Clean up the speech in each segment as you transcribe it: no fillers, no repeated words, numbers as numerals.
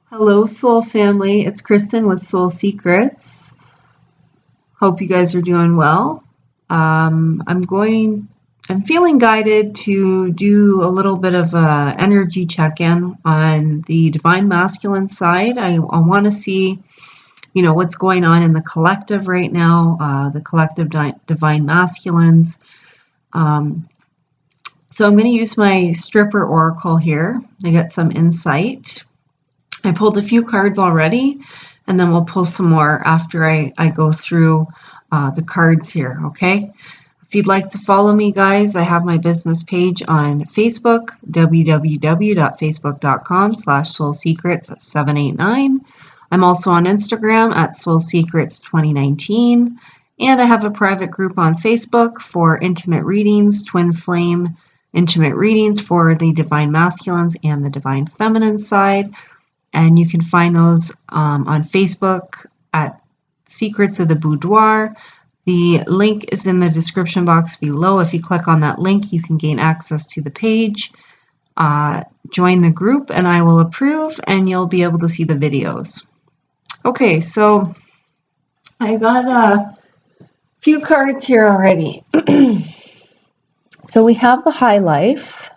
Hello, Soul Family. It's Kristen with Soul Secrets. Hope you guys are doing well. I'm feeling guided to do a little bit of a energy check-in on the Divine Masculine side. I want to see, what's going on in the collective right now, the collective Divine Masculines. So I'm going to use my Stripper Oracle here to get some insight. I pulled a few cards already, and then we'll pull some more after I go through the cards here, okay? If you'd like to follow me, guys, I have my business page on Facebook, www.facebook.com/soulsecrets789. I'm also on Instagram at soulsecrets2019, and I have a private group on Facebook for intimate readings, twin flame intimate readings for the Divine Masculines and the Divine Feminine side. And you can find those on Facebook at Secrets of the Boudoir. The link is in the description box below. If you click on that link, you can gain access to the page. Join the group and I will approve, and you'll be able to see the videos. Okay, so I got a few cards here already. So we have the High Life.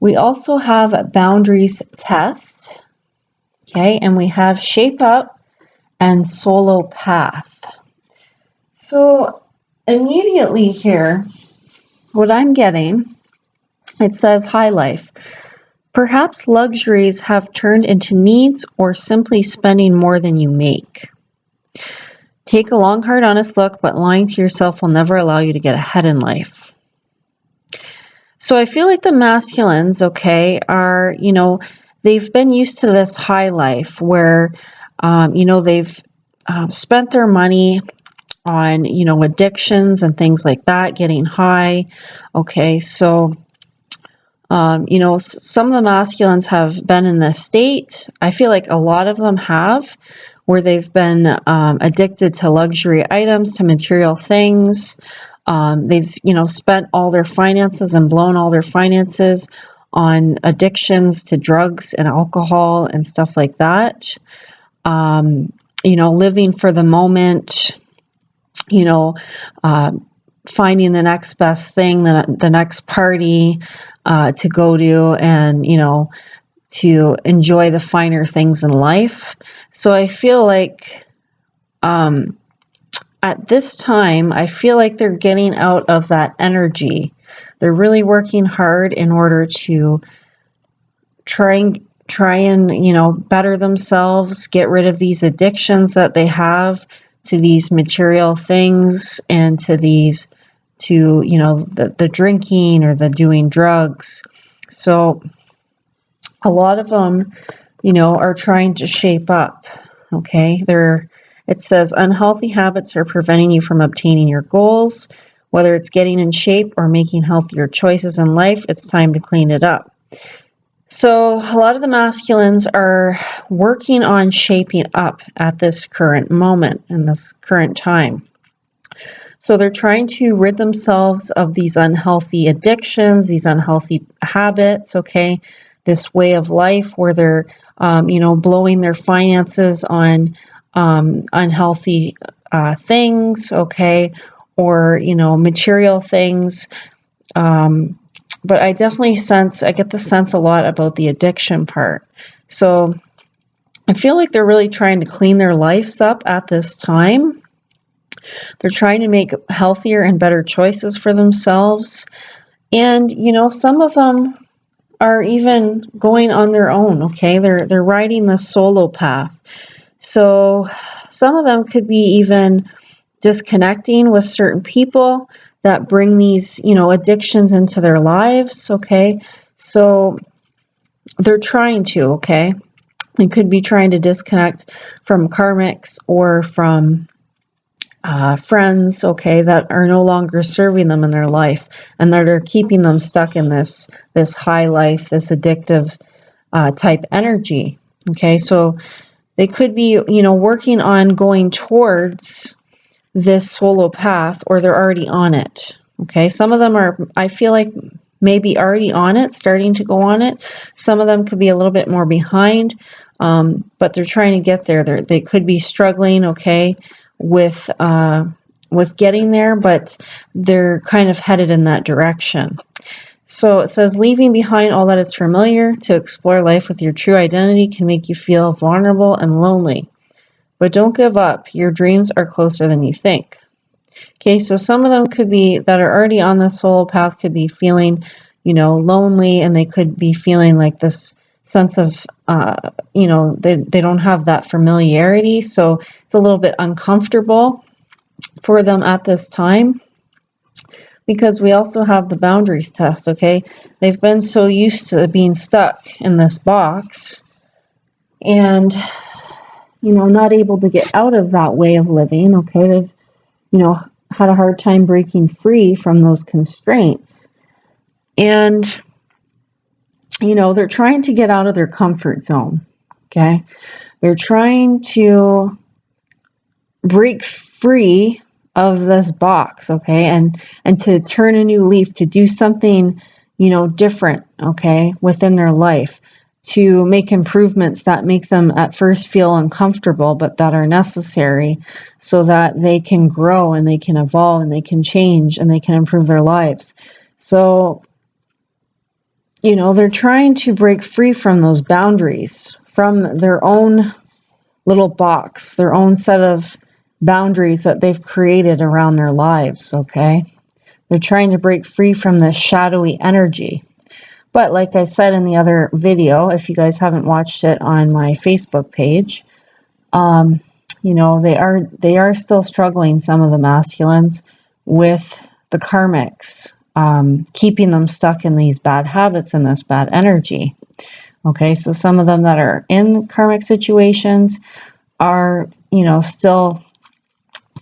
We also have Boundaries Test. Okay, and we have Shape Up and Solo Path. So immediately here, what I'm getting, it says High Life. Perhaps luxuries have turned into needs or simply spending more than you make. Take a long, hard, honest look, but lying to yourself will never allow you to get ahead in life. So I feel like the masculines, okay, are, they've been used to this high life where, they've spent their money on, addictions and things like that, getting high. Okay, so, some of the masculines have been in this state. I feel like a lot of them have, where they've been addicted to luxury items, to material things. They've, spent all their finances and blown all their finances on addictions to drugs and alcohol and stuff like that. Living for the moment, finding the next best thing, the next party to go to, and, to enjoy the finer things in life. So I feel like at this time, I feel like they're getting out of that energy. They're really working hard in order to try and better themselves, get rid of these addictions that they have to these material things and to the drinking or the doing drugs. So a lot of them, are trying to shape up. Okay, it says unhealthy habits are preventing you from obtaining your goals. Whether it's getting in shape or making healthier choices in life, it's time to clean it up. So a lot of the masculines are working on shaping up at this current moment, in this current time. So they're trying to rid themselves of these unhealthy addictions, these unhealthy habits, okay? This way of life where they're, blowing their finances on unhealthy things, okay? Or, material things. But I definitely get the sense a lot about the addiction part. So I feel like they're really trying to clean their lives up at this time. They're trying to make healthier and better choices for themselves. And, some of them are even going on their own, okay? They're riding the solo path. So some of them could be even disconnecting with certain people that bring these, addictions into their lives, okay? So they're trying to, okay? They could be trying to disconnect from karmics or from friends, okay, that are no longer serving them in their life and that are keeping them stuck in this high life, this addictive type energy, okay? So they could be, working on going towards this solo path, or they're already on it, okay? Some of them are, I feel like, maybe already on it, starting to go on it. Some of them could be a little bit more behind. but they're trying to get there. They could be struggling, okay, with getting there, but they're kind of headed in that direction. So it says, leaving behind all that is familiar to explore life with your true identity can make you feel vulnerable and lonely. But don't give up. Your dreams are closer than you think. Okay, so some of them could be, that are already on the soul path, could be feeling, lonely, and they could be feeling like this sense of, they don't have that familiarity, so it's a little bit uncomfortable for them at this time. Because we also have the boundaries test, okay? They've been so used to being stuck in this box and, not able to get out of that way of living, okay? They've, had a hard time breaking free from those constraints. And, they're trying to get out of their comfort zone, okay? They're trying to break free of this box, okay, and to turn a new leaf, to do something, different, okay, within their life, to make improvements that make them at first feel uncomfortable, but that are necessary so that they can grow and they can evolve and they can change and they can improve their lives. So, they're trying to break free from those boundaries, from their own little box, their own set of boundaries that they've created around their lives, okay? They're trying to break free from this shadowy energy. But like I said in the other video, if you guys haven't watched it on my Facebook page, they are still struggling, some of the masculines, with the karmics, keeping them stuck in these bad habits and this bad energy. Okay, so some of them that are in karmic situations are, still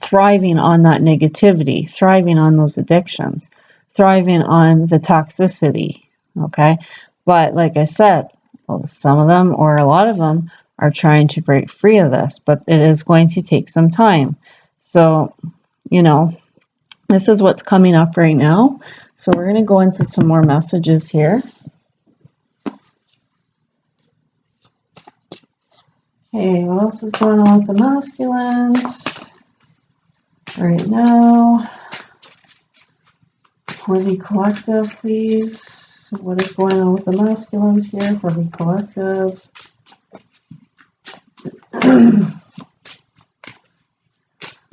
thriving on that negativity, thriving on those addictions, thriving on the toxicity, okay? But like I said, some of them, or a lot of them, are trying to break free of this, but it is going to take some time. So, this is what's coming up right now. So we're going to go into some more messages here. Okay, what else is going on with the masculines right now? For the collective, please. What is going on with the masculines here for the collective?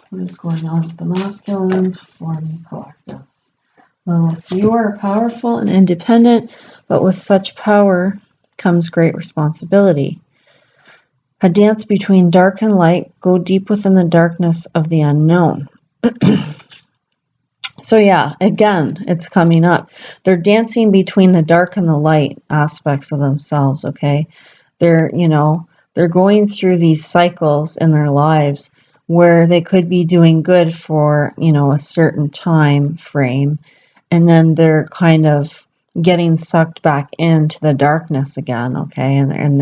What is going on with the masculines for the collective? Well, you are powerful and independent, but with such power comes great responsibility. A dance between dark and light, go deep within the darkness of the unknown. So yeah, again, it's coming up. They're dancing between the dark and the light aspects of themselves, okay? They're going through these cycles in their lives where they could be doing good for, a certain time frame, and then they're kind of getting sucked back into the darkness again, okay? And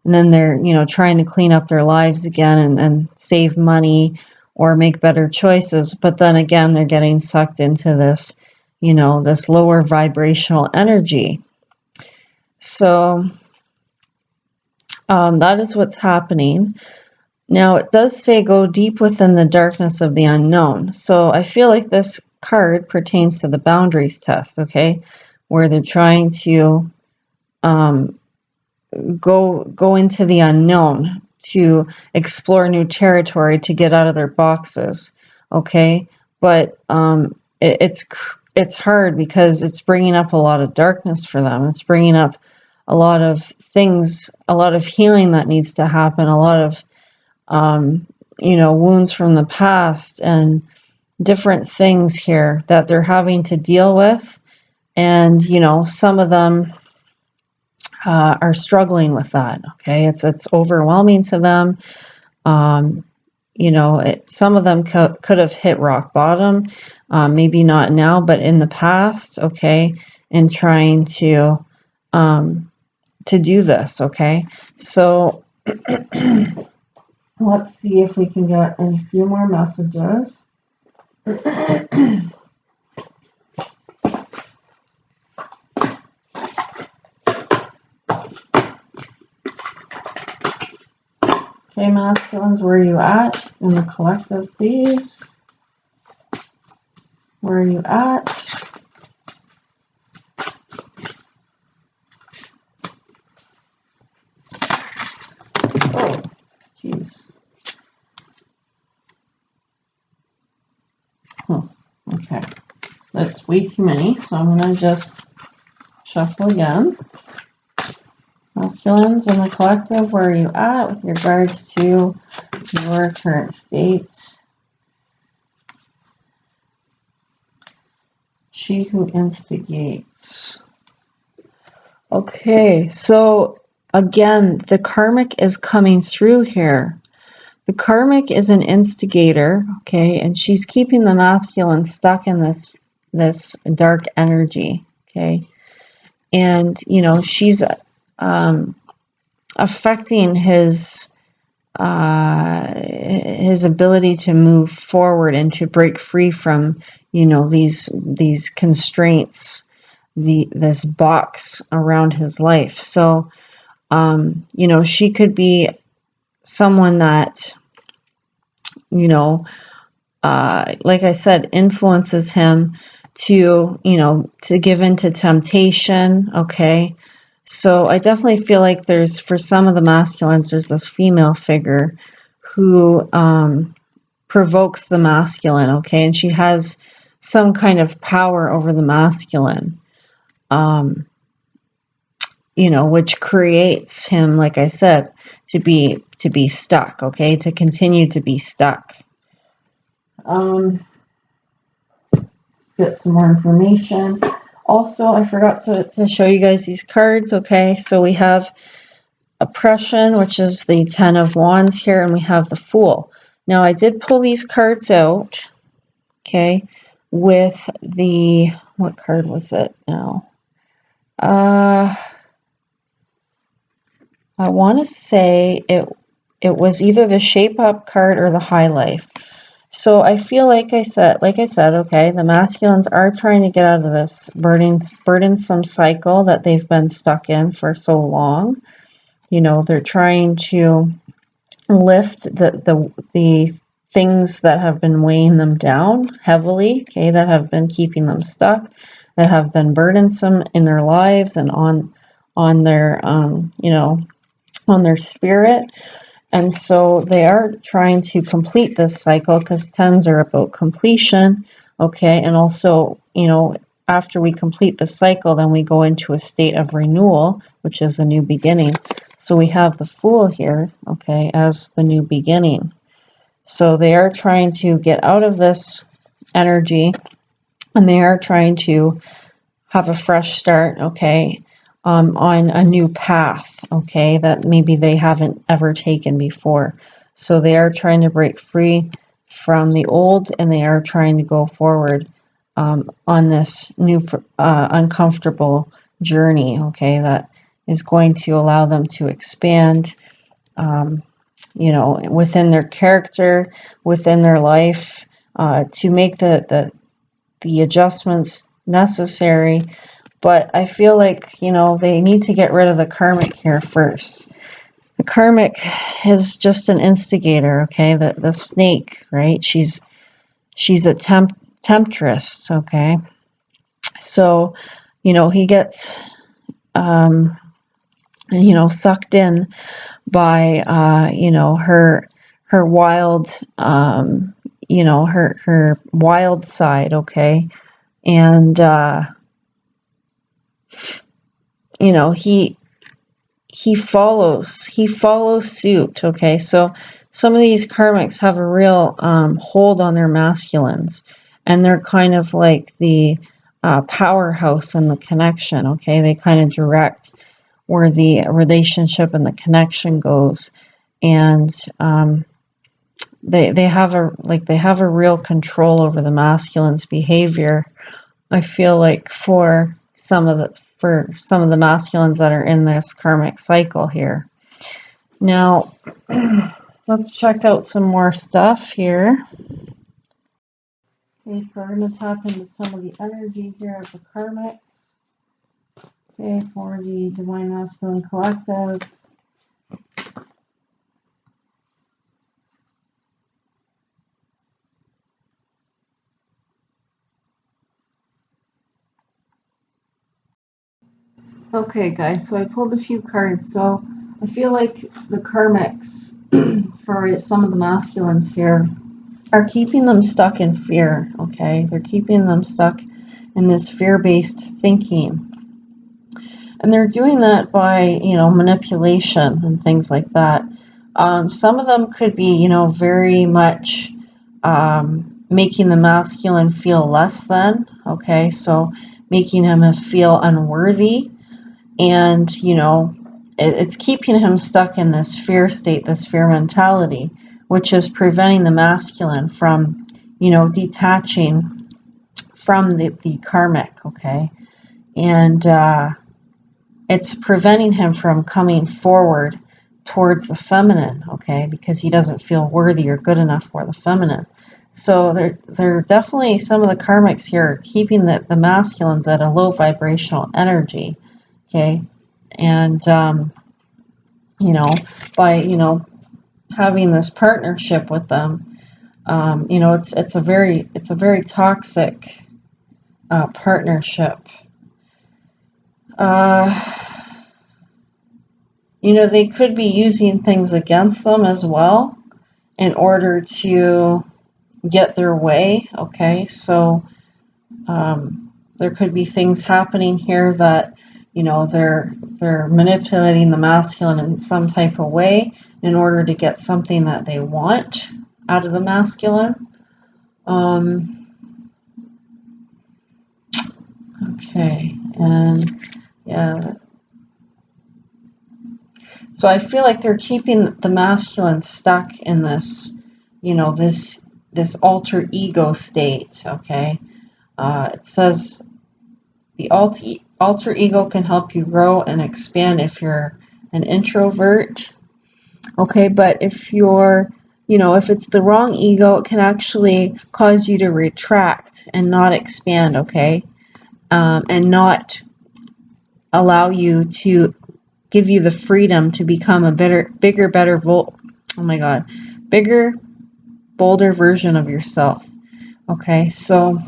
then they're, trying to clean up their lives again and save money or make better choices. But then again, they're getting sucked into this, this lower vibrational energy. So that is what's happening. Now, it does say go deep within the darkness of the unknown. So I feel like this card pertains to the boundaries test, okay? Where they're trying to go into the unknown, to explore new territory, to get out of their boxes, okay? But it's hard because it's bringing up a lot of darkness for them. It's bringing up a lot of things, a lot of healing that needs to happen, a lot of wounds from the past and different things here that they're having to deal with. And some of them are struggling with that, okay? It's overwhelming to them. Some of them could have hit rock bottom, maybe not now, but in the past, okay, in trying to do this, okay? So let's see if we can get a few more messages. Okay, masculines, where are you at in the collective, please? Where are you at? Oh, jeez. Okay, that's way too many, so I'm going to just shuffle again. Masculines in the collective, where are you at with regards to your current state? She who instigates. Okay, so again, the karmic is coming through here. The karmic is an instigator, okay, and she's keeping the masculine stuck in this dark energy, okay, and you know she's affecting his ability to move forward and to break free from, you know, these constraints, this box around his life. So you know, she could be someone that, you know, like I said, influences him to, you know, to give into temptation. Okay. So I definitely feel like there's, for some of the masculines, there's this female figure who provokes the masculine. Okay. And she has some kind of power over the masculine, you know, which creates him, like I said, to be stuck. Okay. To continue to be stuck. Get some more information. Also, I forgot to show you guys these cards. Okay, so we have oppression, which is the 10 of Wands here, and we have the Fool. Now, I did pull these cards out, okay, with the, what card was it now? I want to say it was either the Shape Up card or the High Life. So I feel like I said, okay, the masculines are trying to get out of this burdensome cycle that they've been stuck in for so long. You know, they're trying to lift the things that have been weighing them down heavily, okay, that have been keeping them stuck, that have been burdensome in their lives and on their you know, on their spirit. And so they are trying to complete this cycle, because 10s are about completion, okay? And also, you know, after we complete the cycle, then we go into a state of renewal, which is a new beginning. So we have the Fool here, okay, as the new beginning. So they are trying to get out of this energy, and they are trying to have a fresh start, okay, on a new path, okay, that maybe they haven't ever taken before. So they are trying to break free from the old, and they are trying to go forward on this new uncomfortable journey, okay, that is going to allow them to expand, you know, within their character, within their life, to make the adjustments necessary. But I feel like, you know, they need to get rid of the karmic here first. The karmic is just an instigator, okay? The snake, right? She's a temptress, okay? So, you know, he gets, you know, sucked in by, you know, her wild, you know, her wild side, okay? And, you know, he follows suit, okay? So some of these karmics have a real hold on their masculines, and they're kind of like the powerhouse in the connection, okay? They kind of direct where the relationship and the connection goes, and they have a real control over the masculine's behavior. I feel like for some of the masculines that are in this karmic cycle here. Now, let's check out some more stuff here. Okay, so we're going to tap into some of the energy here of the karmics. Okay, for the Divine Masculine Collective. Okay, guys, so I pulled a few cards. So I feel like the karmics for some of the masculines here are keeping them stuck in fear, okay? They're keeping them stuck in this fear-based thinking. And they're doing that by, you know, manipulation and things like that. Some of them could be, you know, very much making the masculine feel less than, okay? So making him feel unworthy. And, you know, it's keeping him stuck in this fear state, this fear mentality, which is preventing the masculine from, you know, detaching from the karmic, okay? And it's preventing him from coming forward towards the feminine, okay? Because he doesn't feel worthy or good enough for the feminine. So they're definitely, some of the karmics here are keeping the masculines at a low vibrational energy, okay? And, you know, by, you know, having this partnership with them, you know, it's a very toxic partnership. You know, they could be using things against them as well in order to get their way, okay? So there could be things happening here that, you know, they're manipulating the masculine in some type of way in order to get something that they want out of the masculine. Okay, and yeah. So I feel like they're keeping the masculine stuck in this, you know, this alter ego state, okay? It says the alter ego can help you grow and expand if you're an introvert, okay? But if you're, you know, if it's the wrong ego, it can actually cause you to retract and not expand, okay? And not allow you to give you the freedom to become a bigger, better, bigger, bolder version of yourself. Okay, so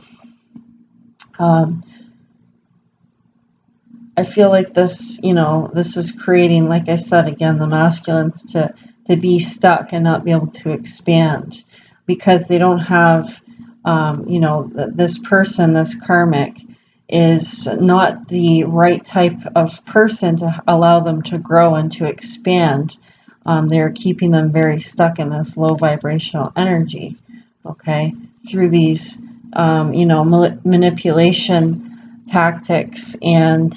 I feel like this, you know, this is creating, like I said again, the masculines to be stuck and not be able to expand because they don't have, you know, this person, this karmic, is not the right type of person to allow them to grow and to expand. They're keeping them very stuck in this low vibrational energy, okay, through these, you know, manipulation tactics and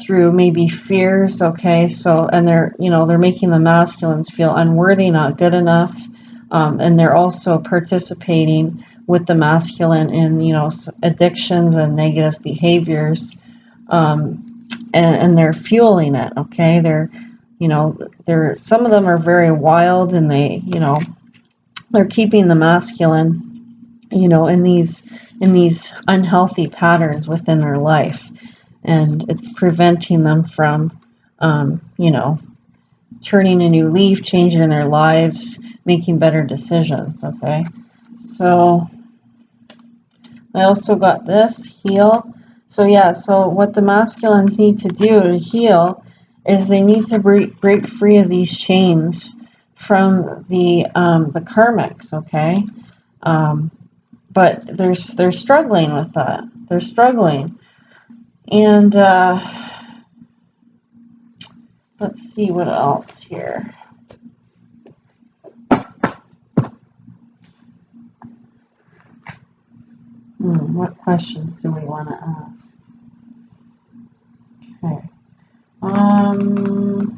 through maybe fears, okay, so, and they're, you know, they're making the masculines feel unworthy, not good enough, and they're also participating with the masculine in, you know, addictions and negative behaviors, and they're fueling it, okay? They're, you know, some of them are very wild, and they, you know, they're keeping the masculine, you know, in these unhealthy patterns within their life, and it's preventing them from, you know, turning a new leaf, changing their lives, making better decisions, okay? So I also got this, heal. So yeah, so what the masculines need to do to heal is they need to break free of these chains from the karmics, okay? But they're struggling with that. They're struggling. And let's see what else here. What questions do we want to ask? Okay.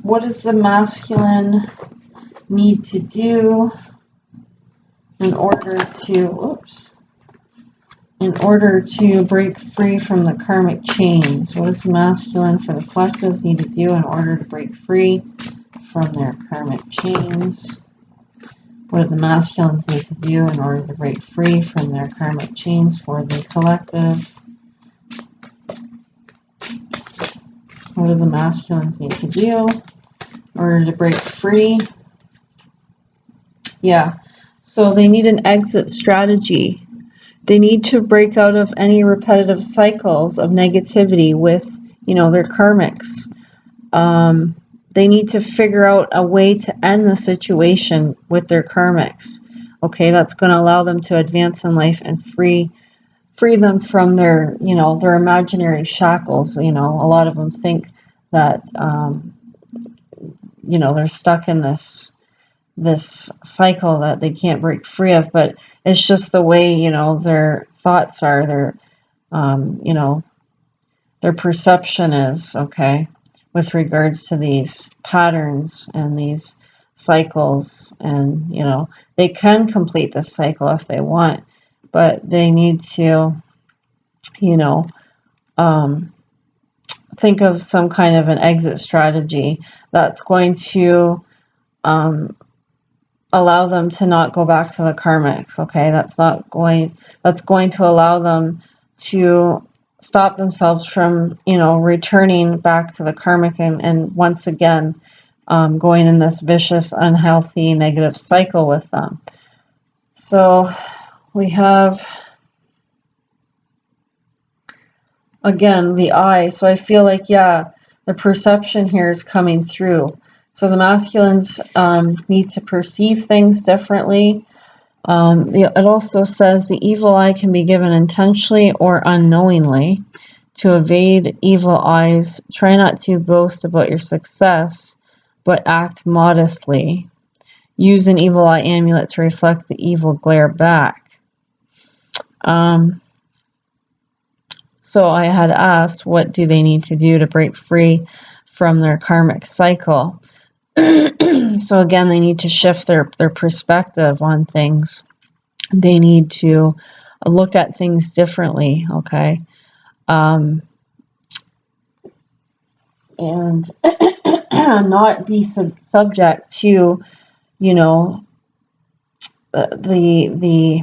What does the masculine need to do in order to break free from the karmic chains? What does the masculine for the collectives need to do in order to break free from their karmic chains? What do the masculines need to do in order to break free from their karmic chains for the collective? What do the masculines need to do in order to break free? Yeah, so they need an exit strategy. They need to break out of any repetitive cycles of negativity with, you know, their karmics. They need to figure out a way to end the situation with their karmics. Okay, that's going to allow them to advance in life and free them from their, you know, their imaginary shackles. You know, a lot of them think that, you know, they're stuck in this cycle that they can't break free of, but it's just the way, you know, their thoughts are, their, you know, their perception is, okay, with regards to these patterns and these cycles. And, you know, they can complete the cycle if they want, but they need to, you know, think of some kind of an exit strategy that's going to allow them to not go back to the karmics. Okay, that's going to allow them to stop themselves from, you know, returning back to the karmic and once again going in this vicious, unhealthy, negative cycle with them. So we have, again, the I. So I feel like, yeah, the perception here is coming through. So the masculines need to perceive things differently. It also says the evil eye can be given intentionally or unknowingly. To evade evil eyes, try not to boast about your success, but act modestly. Use an evil eye amulet to reflect the evil glare back. So I had asked, what do they need to do to break free from their karmic cycle? So again, they need to shift their perspective on things. They need to look at things differently, okay? And not be subject to, you know, the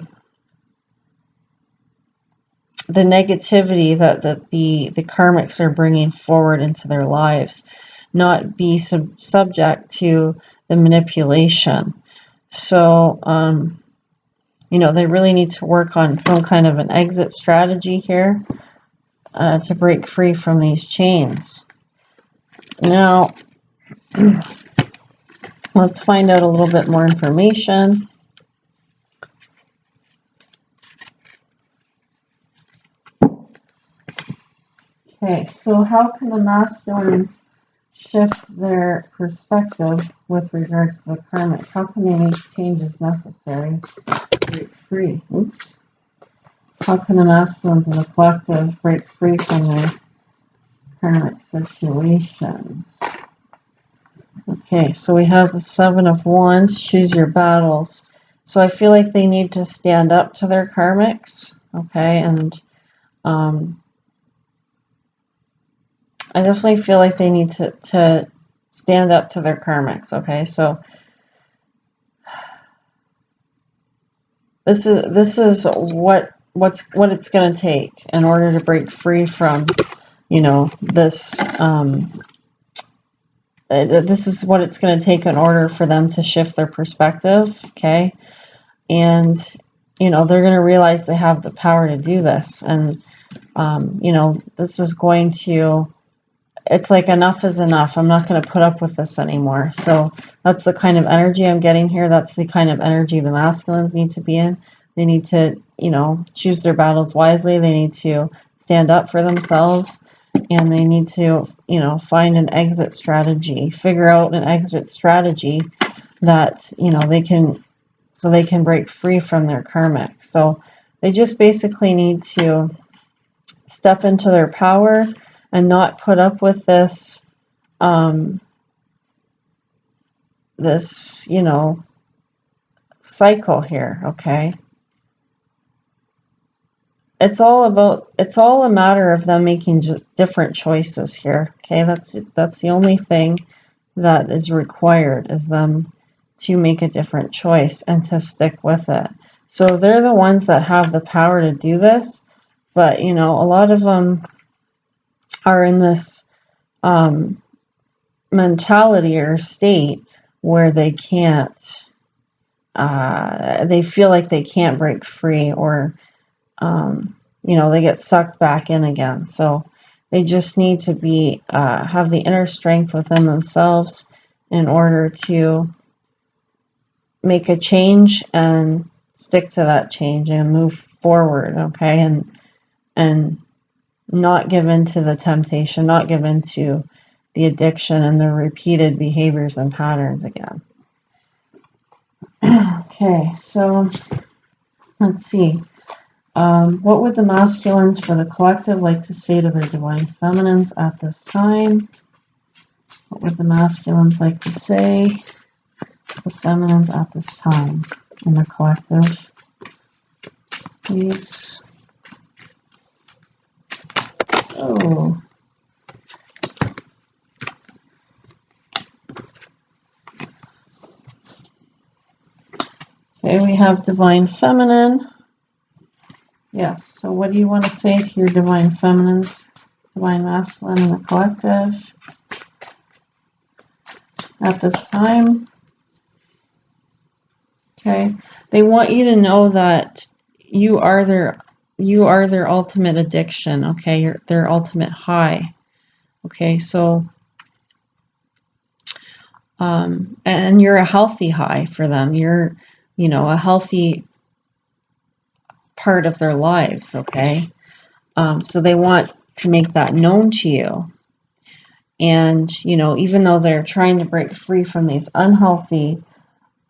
negativity that the karmics are bringing forward into their lives. Not be subject to the manipulation. So, you know, they really need to work on some kind of an exit strategy here to break free from these chains. Now, let's find out a little bit more information. Okay, so how can the masculines shift their perspective with regards to the karmic? How can they make changes necessary to break free? Oops. How can the masculines in the collective break free from their karmic situations? Okay, so we have the Seven of Wands. Choose your battles. So I feel like they need to stand up to their karmics. Okay, and I definitely feel like they need to stand up to their karmics. Okay, so this is what it's going to take in order to break free from, you know, this. This is what it's going to take in order for them to shift their perspective. Okay, and you know, they're going to realize they have the power to do this, and you know, this is going to. It's like enough is enough. I'm not going to put up with this anymore. So that's the kind of energy I'm getting here. That's the kind of energy the masculines need to be in. They need to, you know, choose their battles wisely. They need to stand up for themselves, and they need to, you know, find an exit strategy, figure out an exit strategy that, you know, they can break free from their karmic. So they just basically need to step into their power and not put up with this, this, you know, cycle here, okay? It's all a matter of them making different choices here, okay? That's the only thing that is required, is them to make a different choice and to stick with it. So they're the ones that have the power to do this, but, you know, a lot of them are in this mentality or state where they can't, they feel like they can't break free, or, you know, they get sucked back in again. So They just need to be have the inner strength within themselves in order to make a change and stick to that change and move forward, okay? And not give in to the temptation, not give in to the addiction and the repeated behaviors and patterns again. Okay, so let's see. What would the masculines for the collective like to say to their divine feminines at this time? What would the masculines like to say to the feminines at this time in the collective? Please. Oh. Okay, we have divine feminine. Yes, so what do you want to say to your divine feminines, divine masculine in the collective at this time? Okay, they want you to know that you are their ultimate addiction, okay, their ultimate high. Okay, so and you're a healthy high for them. You're, a healthy part of their lives, okay? So they want to make that known to you. And, even though they're trying to break free from these unhealthy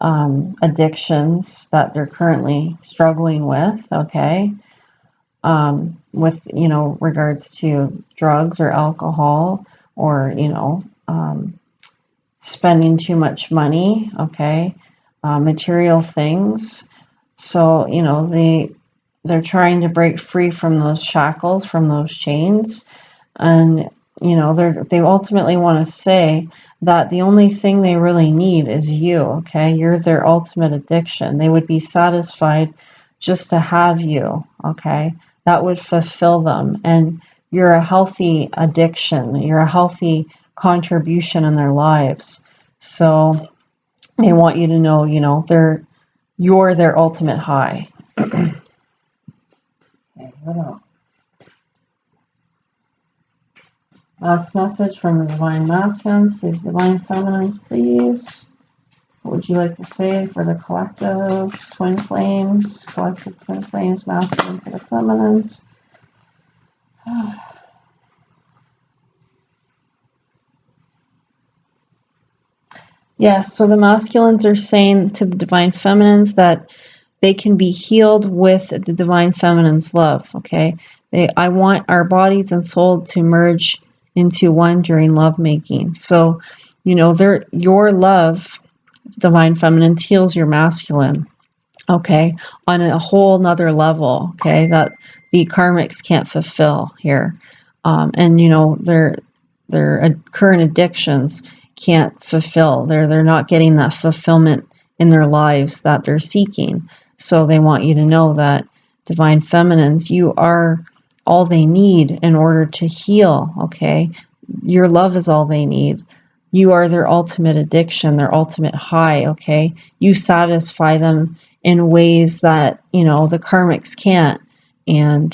addictions that they're currently struggling with, okay? With, regards to drugs or alcohol or, spending too much money, okay? Material things. So, they're trying to break free from those shackles, from those chains. And, they ultimately want to say that the only thing they really need is you, okay? You're their ultimate addiction. They would be satisfied just to have you, okay? That would fulfill them. And you're a healthy addiction. You're a healthy contribution in their lives. So they want you to know, you're their ultimate high. Okay, what else? Last message from the Divine Masculines to the Divine Feminines, please. What would you like to say for the collective twin flames, masculine to the feminines? Yeah, so the masculines are saying to the Divine Feminines that they can be healed with the Divine Feminine's love, okay? I want our bodies and soul to merge into one during lovemaking. So, your love, Divine Feminine, heals your masculine, okay, on a whole nother level, okay, that the karmics can't fulfill here. And, their current addictions can't fulfill. They're not getting that fulfillment in their lives that they're seeking. So they want you to know that Divine Feminines, you are all they need in order to heal, okay? Your love is all they need. You are their ultimate addiction, their ultimate high, okay? You satisfy them in ways that, the karmics can't. And,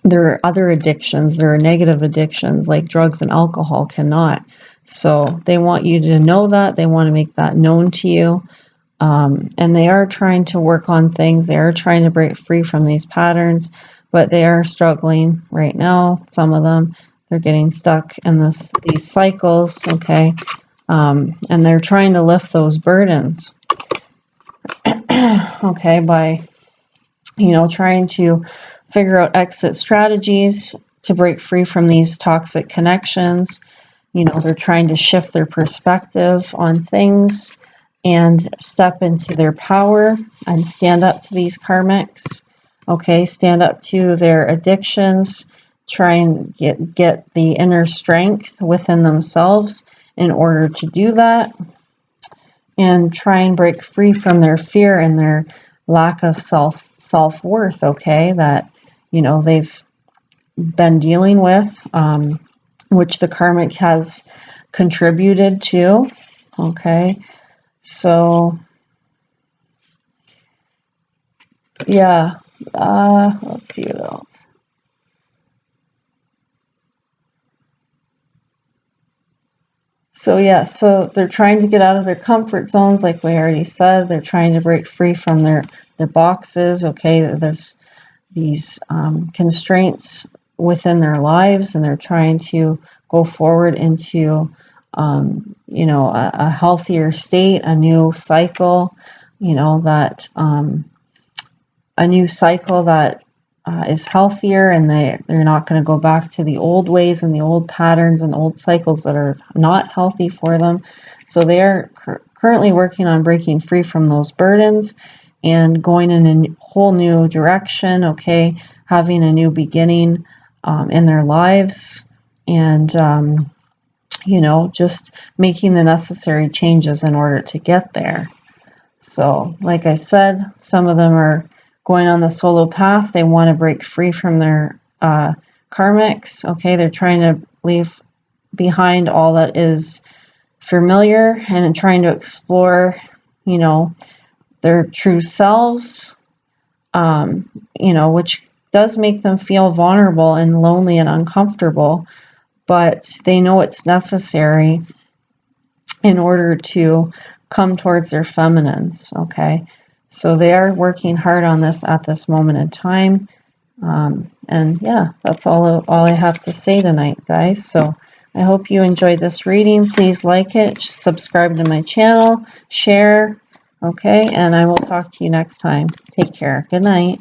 there are other addictions, there are negative addictions like drugs and alcohol cannot. So they want you to know that. They want to make that known to you. And they are trying to work on things. They are trying to break free from these patterns, but they are struggling right now. Some of them, they're getting stuck in these cycles, okay? And they're trying to lift those burdens, okay, by, trying to figure out exit strategies to break free from these toxic connections. They're trying to shift their perspective on things and step into their power and stand up to these karmics, okay? Stand up to their addictions, try and get the inner strength within themselves in order to do that, and try and break free from their fear and their lack of self-worth, okay, that, they've been dealing with, which the karmic has contributed to, okay? So, yeah, let's see what else. So yeah, so they're trying to get out of their comfort zones, like we already said. They're trying to break free from their boxes, okay, these constraints within their lives, and they're trying to go forward into you know, a healthier state, a new cycle, you know, that a new cycle that is healthier, and they're not going to go back to the old ways and the old patterns and old cycles that are not healthy for them. So they are currently working on breaking free from those burdens and going in a whole new direction, okay, having a new beginning in their lives, and you know, just making the necessary changes in order to get there. So, like I said, some of them are going on the solo path. They want to break free from their karmics. Okay, they're trying to leave behind all that is familiar and trying to explore, you know, their true selves, you know, which does make them feel vulnerable and lonely and uncomfortable, but they know it's necessary in order to come towards their feminines, okay? So they are working hard on this at this moment in time. And yeah, that's all I have to say tonight, guys. So I hope you enjoyed this reading. Please like it, subscribe to my channel, share, okay? And I will talk to you next time. Take care. Good night.